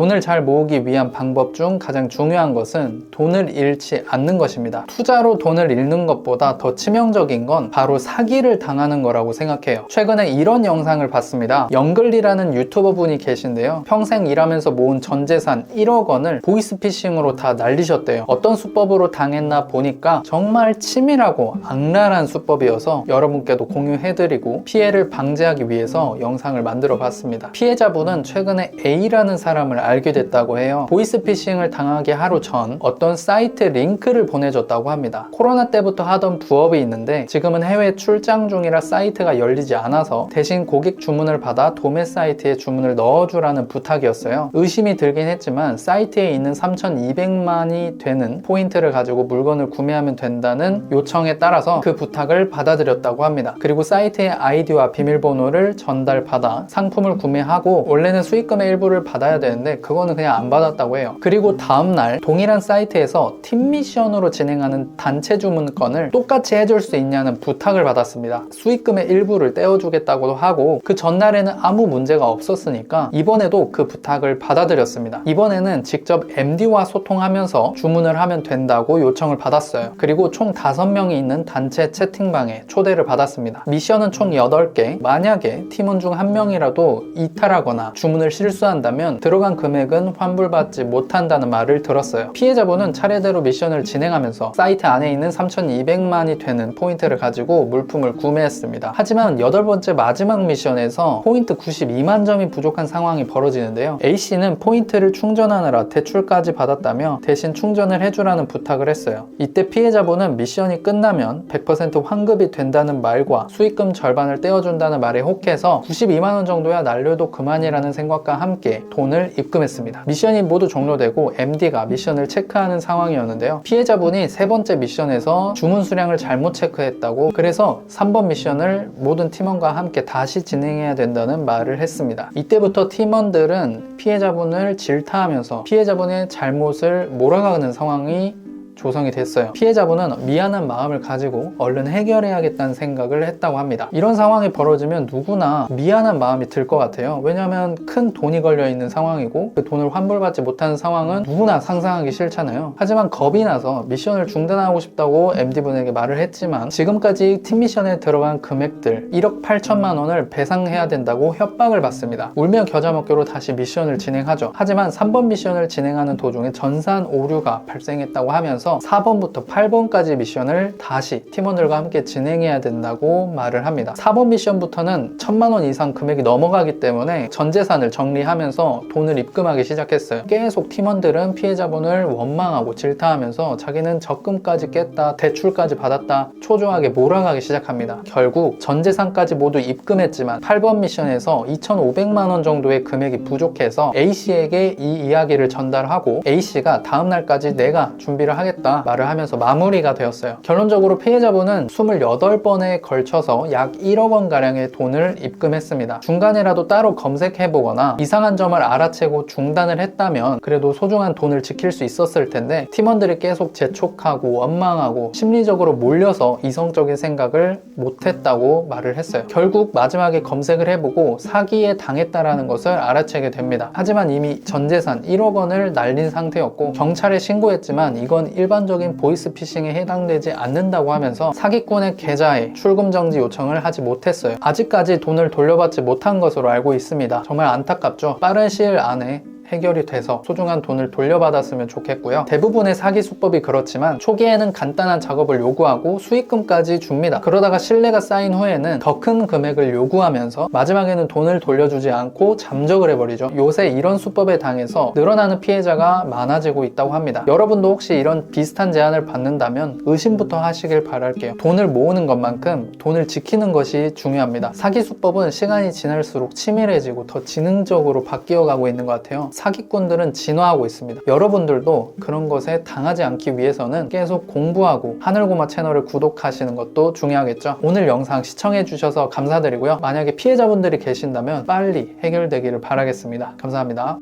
돈을 잘 모으기 위한 방법 중 가장 중요한 것은 돈을 잃지 않는 것입니다. 투자로 돈을 잃는 것보다 더 치명적인 건 바로 사기를 당하는 거라고 생각해요. 최근에 이런 영상을 봤습니다. 영글리라는 유튜버 분이 계신데요. 평생 일하면서 모은 전 재산 1억 원을 보이스피싱으로 다 날리셨대요. 어떤 수법으로 당했나 보니까 정말 치밀하고 악랄한 수법이어서 여러분께도 공유해드리고 피해를 방지하기 위해서 영상을 만들어 봤습니다. 피해자분은 최근에 A라는 사람을 알게 됐다고 해요. 보이스피싱을 당하기 하루 전 어떤 사이트 링크를 보내줬다고 합니다. 코로나 때부터 하던 부업이 있는데 지금은 해외 출장 중이라 사이트가 열리지 않아서 대신 고객 주문을 받아 도매 사이트에 주문을 넣어주라는 부탁이었어요. 의심이 들긴 했지만 사이트에 있는 3,200만이 되는 포인트를 가지고 물건을 구매하면 된다는 요청에 따라서 그 부탁을 받아들였다고 합니다. 그리고 사이트의 아이디와 비밀번호를 전달받아 상품을 구매하고 원래는 수익금의 일부를 받아야 되는데 그거는 그냥 안 받았다고 해요. 그리고 다음날 동일한 사이트에서 팀 미션으로 진행하는 단체 주문건을 똑같이 해줄 수 있냐는 부탁을 받았습니다. 수익금의 일부를 떼어주겠다고도 하고 그 전날에는 아무 문제가 없었으니까 이번에도 그 부탁을 받아들였습니다. 이번에는 직접 MD와 소통하면서 주문을 하면 된다고 요청을 받았어요. 그리고 총 5명이 있는 단체 채팅방에 초대를 받았습니다. 미션은 총 8개. 만약에 팀원 중 1명이라도 이탈하거나 주문을 실수한다면 들어간 금액은 환불받지 못한다는 말을 들었어요. 피해자분은 차례대로 미션을 진행하면서 사이트 안에 있는 3,200만이 되는 포인트를 가지고 물품을 구매했습니다. 하지만 8번째 마지막 미션에서 포인트 92만 점이 부족한 상황이 벌어지는데요. A씨는 포인트를 충전하느라 대출까지 받았다며 대신 충전을 해주라는 부탁을 했어요. 이때 피해자분은 미션이 끝나면 100% 환급이 된다는 말과 수익금 절반을 떼어준다는 말에 혹해서 92만 원 정도야 날려도 그만이라는 생각과 함께 돈을 입금했습니다. 미션이 모두 종료되고 MD가 미션을 체크하는 상황이었는데요. 피해자분이 3번째 미션에서 주문 수량을 잘못 체크했다고 그래서 3번 미션을 모든 팀원과 함께 다시 진행해야 된다는 말을 했습니다. 이때부터 팀원들은 피해자분을 질타하면서 피해자분의 잘못을 몰아가는 상황이 조성이 됐어요. 피해자분은 미안한 마음을 가지고 얼른 해결해야겠다는 생각을 했다고 합니다. 이런 상황이 벌어지면 누구나 미안한 마음이 들 것 같아요. 왜냐하면 큰 돈이 걸려 있는 상황이고 그 돈을 환불받지 못하는 상황은 누구나 상상하기 싫잖아요. 하지만 겁이 나서 미션을 중단하고 싶다고 MD분에게 말을 했지만 지금까지 팀 미션에 들어간 금액들 1억 8천만 원을 배상해야 된다고 협박을 받습니다. 울며 겨자 먹기로 다시 미션을 진행하죠. 하지만 3번 미션을 진행하는 도중에 전산 오류가 발생했다고 하면서 4번부터 8번까지 미션을 다시 팀원들과 함께 진행해야 된다고 말을 합니다. 4번 미션부터는 1,000만 원 이상 금액이 넘어가기 때문에 전 재산을 정리하면서 돈을 입금하기 시작했어요. 계속 팀원들은 피해자분을 원망하고 질타하면서 자기는 적금까지 깼다, 대출까지 받았다 초조하게 몰아가기 시작합니다. 결국 전 재산까지 모두 입금했지만 8번 미션에서 2,500만 원 정도의 금액이 부족해서 A씨에게 이 이야기를 전달하고 A씨가 다음날까지 내가 준비를 하겠다 말을 하면서 마무리가 되었어요. 결론적으로 피해자분은 28번에 걸쳐서 약 1억 원가량의 돈을 입금했습니다. 중간에라도 따로 검색해보거나 이상한 점을 알아채고 중단을 했다면 그래도 소중한 돈을 지킬 수 있었을 텐데 팀원들이 계속 재촉하고 원망하고 심리적으로 몰려서 이성적인 생각을 못했다고 말을 했어요. 결국 마지막에 검색을 해보고 사기에 당했다라는 것을 알아채게 됩니다. 하지만 이미 전 재산 1억 원을 날린 상태였고 경찰에 신고했지만 이건 일반적인 보이스피싱에 해당되지 않는다고 하면서 사기꾼의 계좌에 출금 정지 요청을 하지 못했어요. 아직까지 돈을 돌려받지 못한 것으로 알고 있습니다. 정말 안타깝죠. 빠른 시일 안에 해결이 돼서 소중한 돈을 돌려받았으면 좋겠고요. 대부분의 사기 수법이 그렇지만 초기에는 간단한 작업을 요구하고 수익금까지 줍니다. 그러다가 신뢰가 쌓인 후에는 더 큰 금액을 요구하면서 마지막에는 돈을 돌려주지 않고 잠적을 해버리죠. 요새 이런 수법에 당해서 늘어나는 피해자가 많아지고 있다고 합니다. 여러분도 혹시 이런 비슷한 제안을 받는다면 의심부터 하시길 바랄게요. 돈을 모으는 것만큼 돈을 지키는 것이 중요합니다. 사기 수법은 시간이 지날수록 치밀해지고 더 지능적으로 바뀌어가고 있는 것 같아요. 사기꾼들은 진화하고 있습니다. 여러분들도 그런 것에 당하지 않기 위해서는 계속 공부하고 하늘고마 채널을 구독하시는 것도 중요하겠죠. 오늘 영상 시청해 주셔서 감사드리고요. 만약에 피해자분들이 계신다면 빨리 해결되기를 바라겠습니다. 감사합니다.